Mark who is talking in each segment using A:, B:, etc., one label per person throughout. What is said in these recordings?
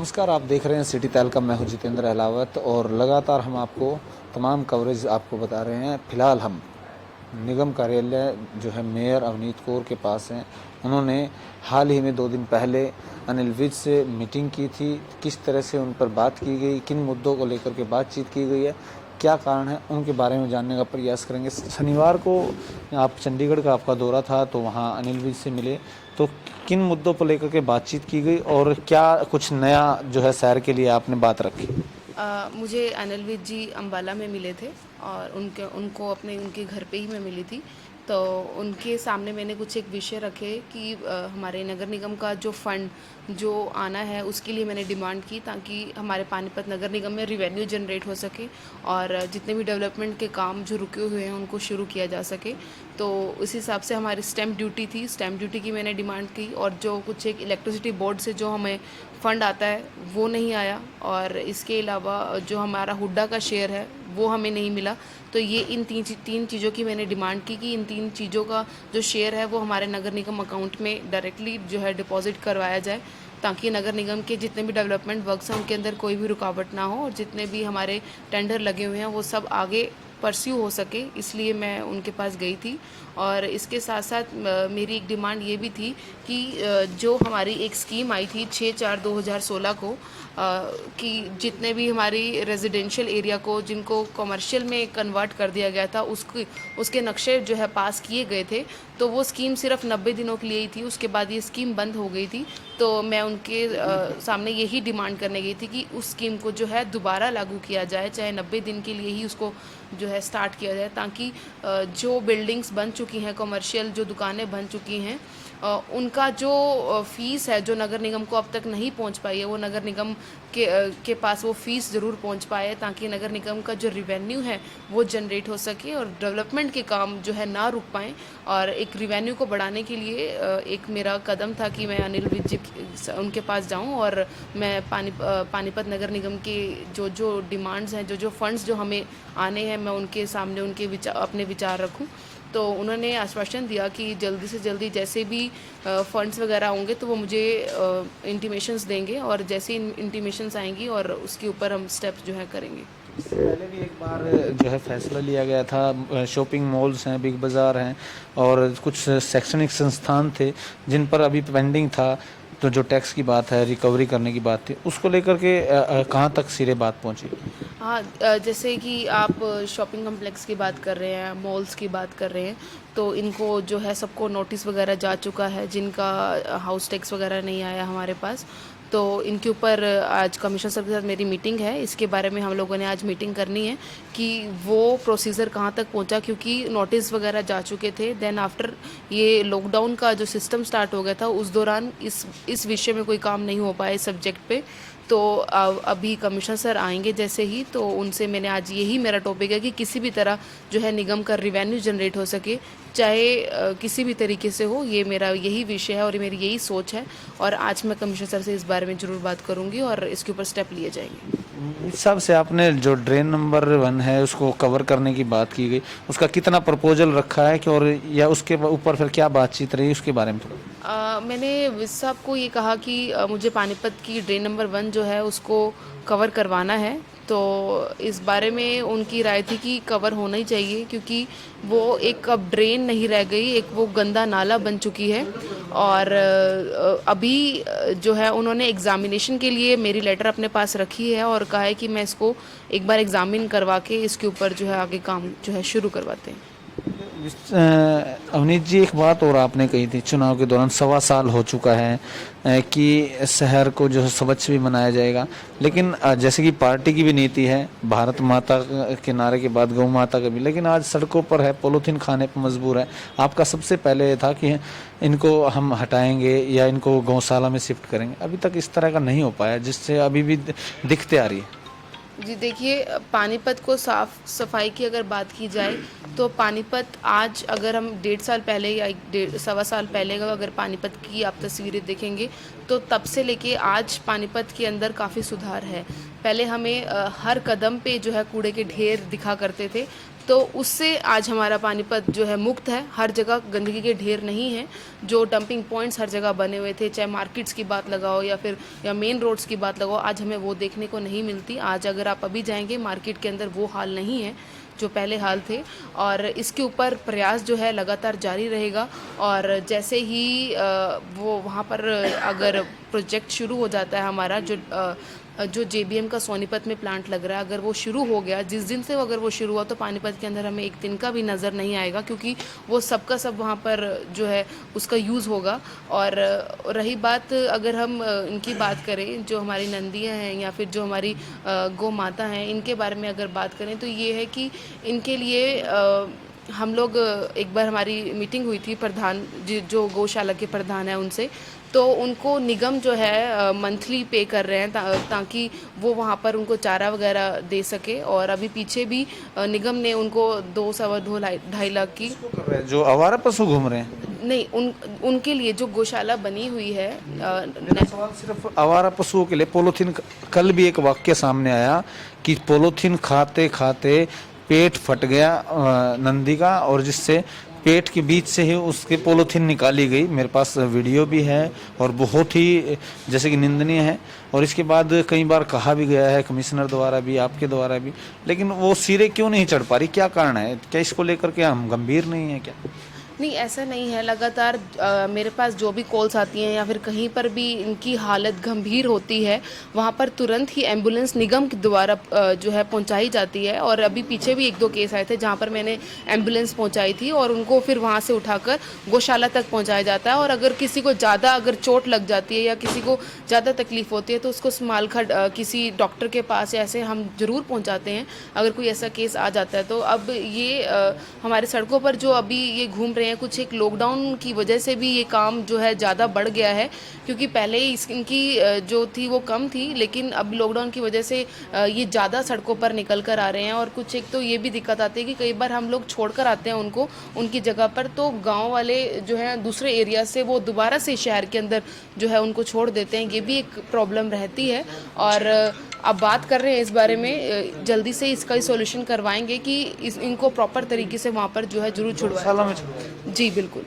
A: नमस्कार, आप देख रहे हैं सिटी तहलका। मैं हूं जितेंद्र अहलावत और लगातार हम आपको तमाम कवरेज आपको बता रहे हैं। फ़िलहाल हम निगम कार्यालय जो है मेयर अवनीत कौर के पास हैं। उन्होंने हाल ही में 2 दिन पहले अनिल विज से मीटिंग की थी। किस तरह से उन पर बात की गई, किन मुद्दों को लेकर के बातचीत की गई है, क्या कारण है, उनके बारे में जानने का प्रयास करेंगे। शनिवार को आप चंडीगढ़ का आपका दौरा था तो वहाँ अनिल विज से मिले, तो किन मुद्दों को लेकर के बातचीत की गई और क्या कुछ नया जो है शहर के लिए आपने बात रखी?
B: मुझे अनिल विज जी अम्बाला में मिले थे और उनके घर पे ही मैं मिली थी। तो उनके सामने मैंने कुछ एक विषय रखे कि हमारे नगर निगम का जो फ़ंड जो आना है उसके लिए मैंने डिमांड की, ताकि हमारे पानीपत नगर निगम में रिवेन्यू जनरेट हो सके और जितने भी डेवलपमेंट के काम जो रुके हुए हैं उनको शुरू किया जा सके। तो उस हिसाब से हमारी स्टैम्प ड्यूटी थी, स्टैम्प ड्यूटी की मैंने डिमांड की, और जो कुछ एक इलेक्ट्रिसिटी बोर्ड से जो हमें फ़ंड आता है वो नहीं आया, और इसके अलावा जो हमारा हुड्डा का शेयर है वो हमें नहीं मिला। तो ये इन तीन चीज़ों की मैंने डिमांड की कि इन 3 चीज़ों का जो शेयर है वो हमारे नगर निगम अकाउंट में डायरेक्टली जो है डिपॉजिट करवाया जाए, ताकि नगर निगम के जितने भी डेवलपमेंट वर्क्स हैं उनके अंदर कोई भी रुकावट ना हो और जितने भी हमारे टेंडर लगे हुए हैं वो सब आगे परस्यू हो सके। इसलिए मैं उनके पास गई थी। और इसके साथ साथ मेरी एक डिमांड ये भी थी कि जो हमारी एक स्कीम आई थी 6/4/2016 को, कि जितने भी हमारी रेजिडेंशियल एरिया को जिनको कमर्शियल में कन्वर्ट कर दिया गया था उसके नक्शे जो है पास किए गए थे, तो वो स्कीम सिर्फ 90 दिनों के लिए ही थी। उसके बाद ये स्कीम बंद हो गई थी। तो मैं उनके सामने यही डिमांड करने गई थी कि उस स्कीम को जो है दोबारा लागू किया जाए, चाहे 90 दिन के लिए ही उसको जो है स्टार्ट किया जाए, ताकि जो बिल्डिंग्स बन चुकी हैं, कमर्शियल जो दुकानें बन चुकी हैं, उनका जो फ़ीस है जो नगर निगम को अब तक नहीं पहुंच पाई है, वो नगर निगम के पास वो फ़ीस ज़रूर पहुंच पाए, ताकि नगर निगम का जो रिवेन्यू है वो जनरेट हो सके और डेवलपमेंट के काम जो है ना रुक पाएँ। और एक रिवेन्यू को बढ़ाने के लिए एक मेरा कदम था कि मैं अनिल विज जी उनके पास जाऊं और मैं पानीपत नगर निगम के जो डिमांड्स हैं, जो फंड्स जो हमें आने हैं, मैं उनके सामने अपने विचार रखूं। तो उन्होंने आश्वासन दिया कि जल्दी से जल्दी जैसे भी फंड्स वगैरह होंगे तो वो मुझे इंटीमेशंस देंगे, और जैसे इंटीमेशंस आएंगी और उसके ऊपर हम स्टेप्स जो है करेंगे।
A: इससे पहले भी एक बार जो है फैसला लिया गया था, शॉपिंग मॉल्स हैं, बिग बाज़ार हैं और कुछ शैक्षणिक संस्थान थे जिन पर अभी पेंडिंग था, तो जो टैक्स की बात है, रिकवरी करने की बात थी, उसको लेकर के कहाँ तक सिरे बात पहुंची?
B: हाँ, जैसे कि आप शॉपिंग कम्प्लेक्स की बात कर रहे हैं, मॉल्स की बात कर रहे हैं, तो इनको जो है सबको नोटिस वगैरह जा चुका है, जिनका हाउस टैक्स वगैरह नहीं आया हमारे पास। तो इनके ऊपर आज कमिश्नर सर के साथ मेरी मीटिंग है। इसके बारे में हम लोगों ने आज मीटिंग करनी है कि वो प्रोसीजर कहाँ तक पहुँचा, क्योंकि नोटिस वगैरह जा चुके थे। देन आफ्टर ये लॉकडाउन का जो सिस्टम स्टार्ट हो गया था, उस दौरान इस विषय में कोई काम नहीं हो पाया इस सब्जेक्ट पे। तो अभी कमिश्नर सर आएंगे जैसे ही, तो उनसे मैंने आज यही मेरा टॉपिक है कि किसी भी तरह जो है निगम का रिवेन्यू जनरेट हो सके, चाहे किसी भी तरीके से हो। ये मेरा यही विषय है और मेरी यही सोच है, और आज मैं कमिश्नर सर से इस बारे में ज़रूर बात करूंगी और इसके ऊपर स्टेप लिए जाएंगे।
A: इस हिसाब से आपने जो ड्रेन नंबर 1 है उसको कवर करने की बात की गई, उसका कितना प्रपोजल रखा है कि, और या उसके ऊपर फिर क्या बातचीत रही उसके बारे में थोड़ा?
B: मैंने विज साहब को ये कहा कि मुझे पानीपत की ड्रेन नंबर 1 जो है उसको कवर करवाना है। तो इस बारे में उनकी राय थी कि कवर होना ही चाहिए, क्योंकि वो एक अब ड्रेन नहीं रह गई, एक वो गंदा नाला बन चुकी है। और अभी जो है उन्होंने एग्ज़ामिनेशन के लिए मेरी लेटर अपने पास रखी है और कहा है कि मैं इसको एक बार एग्ज़ामिन करवा के इसके ऊपर जो है आगे काम जो है शुरू करवाते हैं।
A: अवनीत जी, एक बात और आपने कही थी चुनाव के दौरान, 1.25 साल हो चुका है कि शहर को जो है स्वच्छ भी बनाया जाएगा, लेकिन जैसे कि पार्टी की भी नीति है भारत माता के नारे के बाद गौ माता का भी, लेकिन आज सड़कों पर है, पॉलीथीन खाने पर मजबूर है। आपका सबसे पहले ये था कि इनको हम हटाएंगे या इनको गौशाला में शिफ्ट करेंगे, अभी तक इस तरह का नहीं हो पाया, जिससे अभी भी दिक्कतें आ रही है।
B: जी देखिए, पानीपत को साफ सफाई की अगर बात की जाए तो पानीपत आज, अगर हम 1.5 साल पहले या 1.5 साल पहले का अगर पानीपत की आप तस्वीरें देखेंगे तो तब से लेके आज पानीपत के अंदर काफ़ी सुधार है। पहले हमें हर कदम पे जो है कूड़े के ढेर दिखा करते थे, तो उससे आज हमारा पानीपत जो है मुक्त है। हर जगह गंदगी के ढेर नहीं है। जो डंपिंग पॉइंट्स हर जगह बने हुए थे, चाहे मार्केट्स की बात लगाओ या मेन रोड्स की बात लगाओ, आज हमें वो देखने को नहीं मिलती। आज अगर आप अभी जाएंगे मार्केट के अंदर, वो हाल नहीं है जो पहले हाल थे। और इसके ऊपर प्रयास जो है लगातार जारी रहेगा। और जैसे ही वो वहाँ पर अगर प्रोजेक्ट शुरू हो जाता है हमारा, जो JBM का सोनीपत में प्लांट लग रहा है, अगर वो शुरू हो गया, जिस दिन से अगर वो शुरू हुआ, तो पानीपत के अंदर हमें एक दिन का भी नज़र नहीं आएगा, क्योंकि वो सबका सब वहाँ पर जो है उसका यूज़ होगा। और रही बात, अगर हम इनकी बात करें, जो हमारी नंदियाँ हैं या फिर जो हमारी गौ माता हैं, इनके बारे में अगर बात करें, तो ये है कि इनके लिए हम लोग एक बार हमारी मीटिंग हुई थी प्रधान जो गौशाला के प्रधान हैं उनसे, तो उनको निगम जो है मंथली पे कर रहे हैं ताकि वो वहाँ पर उनको चारा वगैरह दे सके। और अभी पीछे भी निगम ने उनको 2-2.5 लाख की
A: कर रहे हैं जो आवारा पशु घूम रहे हैं।
B: नहीं, उनके लिए जो गौशाला बनी हुई है।
A: मेरा सवाल सिर्फ आवारा पशुओं के लिए पॉलीथीन। कल भी एक वाक्य सामने आया कि पॉलीथीन खाते खाते पेट फट गया नंदी का, और जिससे पेट के बीच से ही उसकी पॉलीथीन निकाली गई। मेरे पास वीडियो भी है और बहुत ही जैसे कि निंदनीय है। और इसके बाद कई बार कहा भी गया है कमिश्नर द्वारा भी, आपके द्वारा भी, लेकिन वो सिरे क्यों नहीं चढ़ पा रही? क्या कारण है? क्या इसको लेकर के हम गंभीर नहीं है क्या?
B: नहीं, ऐसा नहीं है। लगातार मेरे पास जो भी कॉल्स आती हैं या फिर कहीं पर भी इनकी हालत गंभीर होती है, वहाँ पर तुरंत ही एम्बुलेंस निगम के द्वारा जो है पहुँचाई जाती है। और अभी पीछे भी 1-2 केस आए थे जहाँ पर मैंने एम्बुलेंस पहुँचाई थी और उनको फिर वहाँ से उठाकर गौशाला तक पहुँचाया जाता है। और अगर किसी को ज़्यादा अगर चोट लग जाती है या किसी को ज़्यादा तकलीफ होती है, तो उसको स्मालखट किसी डॉक्टर के पास ऐसे हम ज़रूर पहुँचाते हैं अगर कोई ऐसा केस आ जाता है। तो अब ये हमारे सड़कों पर जो अभी ये घूम रहे हैं, कुछ एक लॉकडाउन की वजह से भी ये काम जो है ज़्यादा बढ़ गया है, क्योंकि पहले इनकी जो थी वो कम थी, लेकिन अब लॉकडाउन की वजह से ये ज़्यादा सड़कों पर निकल कर आ रहे हैं। और कुछ एक तो ये भी दिक्कत आती है कि कई बार हम लोग छोड़ कर आते हैं उनको उनकी जगह पर, तो गांव वाले जो हैं दूसरे एरिया से वो दोबारा से शहर के अंदर जो है उनको छोड़ देते हैं। ये भी एक प्रॉब्लम रहती है। और अब बात कर रहे हैं इस बारे में, जल्दी से इसका सॉल्यूशन करवाएंगे कि इनको प्रॉपर तरीके से वहाँ पर जो है जरूर छुड़वाएं। जी बिल्कुल।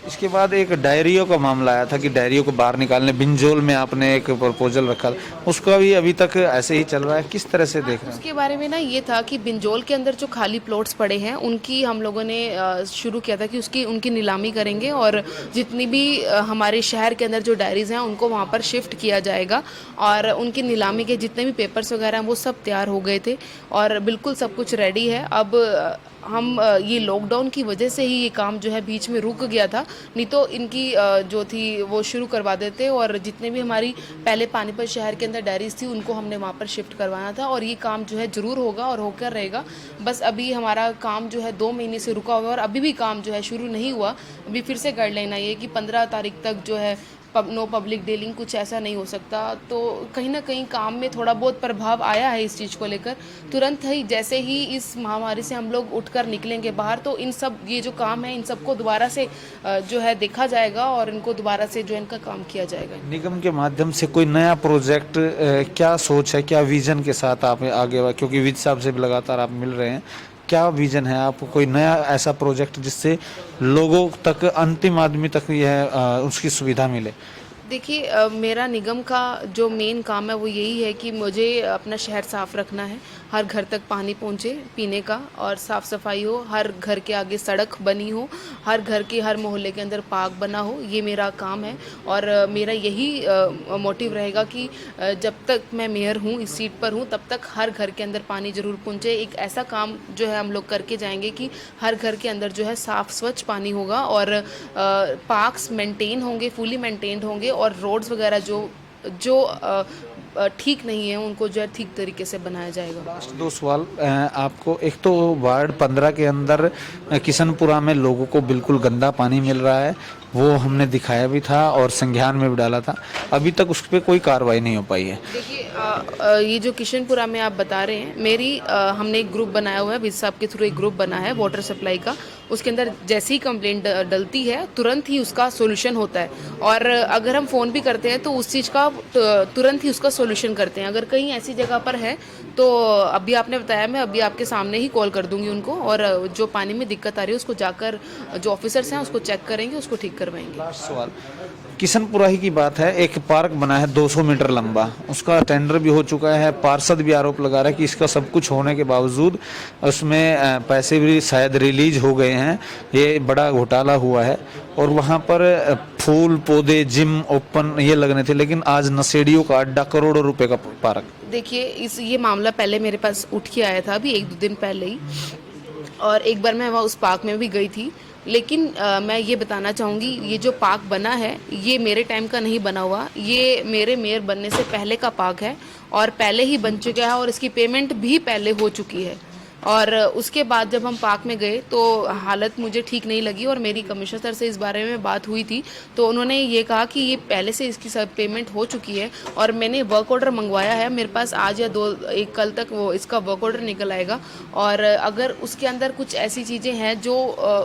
A: इसके बाद एक डायरियों का मामला आया था कि डायरियों को बाहर निकालने बिंजोल में आपने एक प्रपोजल रखा, उसका भी अभी तक ऐसे ही चल रहा है। किस तरह से देख रहे हैं?
B: उसके बारे में ना ये था कि बिंजोल के अंदर जो खाली प्लॉट्स पड़े हैं उनकी हम लोगों ने शुरू किया था कि उनकी नीलामी करेंगे, और जितनी भी हमारे शहर के अंदर जो डायरीज हैं उनको वहाँ पर शिफ्ट किया जाएगा। और उनकी नीलामी के जितने भी पेपर्स वगैरह हैं वो सब तैयार हो गए थे और बिल्कुल सब कुछ रेडी है। अब हम ये लॉकडाउन की वजह से ही ये काम जो है बीच में रुक गया था, नहीं तो इनकी जो थी वो शुरू करवा देते। और जितने भी हमारी पहले पानीपत शहर के अंदर डायरीज थी उनको हमने वहाँ पर शिफ्ट करवाना था, और ये काम जो है ज़रूर होगा और होकर रहेगा। बस अभी हमारा काम जो है 2 महीने से रुका हुआ है और अभी भी काम जो है शुरू नहीं हुआ। अभी फिर से गाइडलाइन आई है कि 15 तारीख तक जो है नो पब्लिक डीलिंग, कुछ ऐसा नहीं हो सकता। तो कहीं ना कहीं काम में थोड़ा बहुत प्रभाव आया है इस चीज़ को लेकर। तुरंत ही जैसे ही इस महामारी से हम लोग उठकर निकलेंगे बाहर, तो इन सब ये जो काम है इन सबको दोबारा से जो है देखा जाएगा और इनको दोबारा से जो इनका काम किया जाएगा।
A: निगम के माध्यम से कोई नया प्रोजेक्ट, क्या सोच है, क्या विजन के साथ आप आगे, क्योंकि विज साहब से भी लगातार आप मिल रहे हैं, क्या विजन है आपको? कोई नया ऐसा प्रोजेक्ट जिससे लोगों तक, अंतिम आदमी तक यह उसकी सुविधा मिले?
B: देखिए, मेरा निगम का जो मेन काम है वो यही है कि मुझे अपना शहर साफ़ रखना है, हर घर तक पानी पहुँचे पीने का, और साफ़ सफाई हो, हर घर के आगे सड़क बनी हो, हर घर के हर मोहल्ले के अंदर पार्क बना हो। ये मेरा काम है और मेरा यही मोटिव रहेगा कि जब तक मैं मेयर हूँ, इस सीट पर हूँ, तब तक हर घर के अंदर पानी ज़रूर पहुँचे। एक ऐसा काम जो है हम लोग करके जाएंगे कि हर घर के अंदर जो है साफ़ स्वच्छ पानी होगा और पार्क्स मेंटेन होंगे, फुली मेंटेन्ड होंगे, और रोड्स वगैरह जो ठीक नहीं है उनको जो है ठीक तरीके से बनाया जाएगा।
A: लास्ट 2 सवाल आपको। एक तो वार्ड 15 के अंदर किशनपुरा में लोगों को बिल्कुल गंदा पानी मिल रहा है, वो हमने दिखाया भी था और संज्ञान में भी डाला था, अभी तक उस पर कोई कार्रवाई नहीं हो पाई है।
B: देखिए, ये जो किशनपुरा में आप बता रहे हैं, हमने एक ग्रुप बनाया हुआ है, विज साहब के थ्रू एक ग्रुप बना है वाटर सप्लाई का, उसके अंदर जैसे ही कंप्लेंट डलती है तुरंत ही उसका सोल्यूशन होता है। और अगर हम फ़ोन भी करते हैं तो उस चीज़ का तुरंत ही उसका सोल्यूशन करते हैं। अगर कहीं ऐसी जगह पर है तो अभी आपने बताया, मैं अभी आपके सामने ही कॉल कर दूंगी उनको, और जो पानी में दिक्कत आ रही है उसको जाकर जो ऑफिसर्स हैं उसको चेक करेंगे, उसको ठीक करवाएंगे।
A: लास्ट सवाल, किशनपुरा ही की बात है, एक पार्क बना है 200 मीटर लंबा, उसका टेंडर भी हो चुका है। पार्षद भी आरोप लगा रहा है कि इसका सब कुछ होने के बावजूद उसमें पैसे भी शायद रिलीज हो गए हैं, ये बड़ा घोटाला हुआ है। और वहाँ पर फूल पौधे जिम ओपन ये लगने थे, लेकिन आज नशेड़ियों का अड्डा, करोड़ों रुपए का पार्क।
B: देखिए ये मामला पहले मेरे पास उठ के आया था अभी 1-2 दिन पहले ही, और एक बार मैं वहाँ उस पार्क में भी गई थी। लेकिन मैं ये बताना चाहूँगी, ये जो पार्क बना है ये मेरे टाइम का नहीं बना हुआ, ये मेरे मेयर बनने से पहले का पार्क है और पहले ही बन चुका है और इसकी पेमेंट भी पहले हो चुकी है। और उसके बाद जब हम पार्क में गए तो हालत मुझे ठीक नहीं लगी और मेरी कमिश्नर सर से इस बारे में बात हुई थी, तो उन्होंने ये कहा कि ये पहले से इसकी सब पेमेंट हो चुकी है और मैंने वर्क ऑर्डर मंगवाया है, मेरे पास आज या एक कल तक वो इसका वर्क ऑर्डर निकल आएगा। और अगर उसके अंदर कुछ ऐसी चीज़ें हैं जो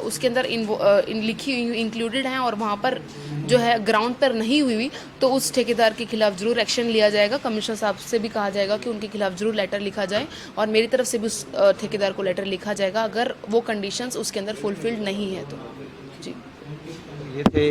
B: उसके अंदर लिखी हुई इंक्लूडेड हैं और वहाँ पर जो है ग्राउंड पर नहीं हुई, तो उस ठेकेदार के खिलाफ जरूर एक्शन लिया जाएगा। कमिश्नर साहब से भी कहा जाएगा कि उनके खिलाफ जरूर लेटर लिखा जाए और मेरी तरफ से भी उस ठेकेदार को लेटर लिखा जाएगा अगर वो कंडीशंस उसके अंदर फुलफिल्ड नहीं है तो। जी,
A: ये थे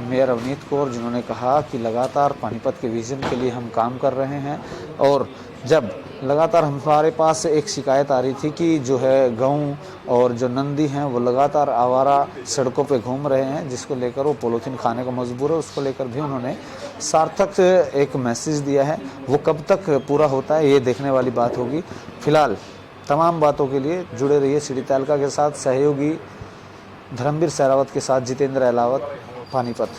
A: मेयर अवनीत कौर, जिन्होंने कहा कि लगातार पानीपत के विजन के लिए हम काम कर रहे हैं। और जब लगातार हमारे पास एक शिकायत आ रही थी कि जो है गऊ और जो नंदी हैं वो लगातार आवारा सड़कों पे घूम रहे हैं, जिसको लेकर वो पॉलीथीन खाने को मजबूर है, उसको लेकर भी उन्होंने सार्थक एक मैसेज दिया है। वो कब तक पूरा होता है ये देखने वाली बात होगी। फिलहाल तमाम बातों के लिए जुड़े रहिए सिटी तहलका के साथ। सहयोगी धर्मवीर सहरावत के साथ जितेंद्र अहलावत, पानीपत।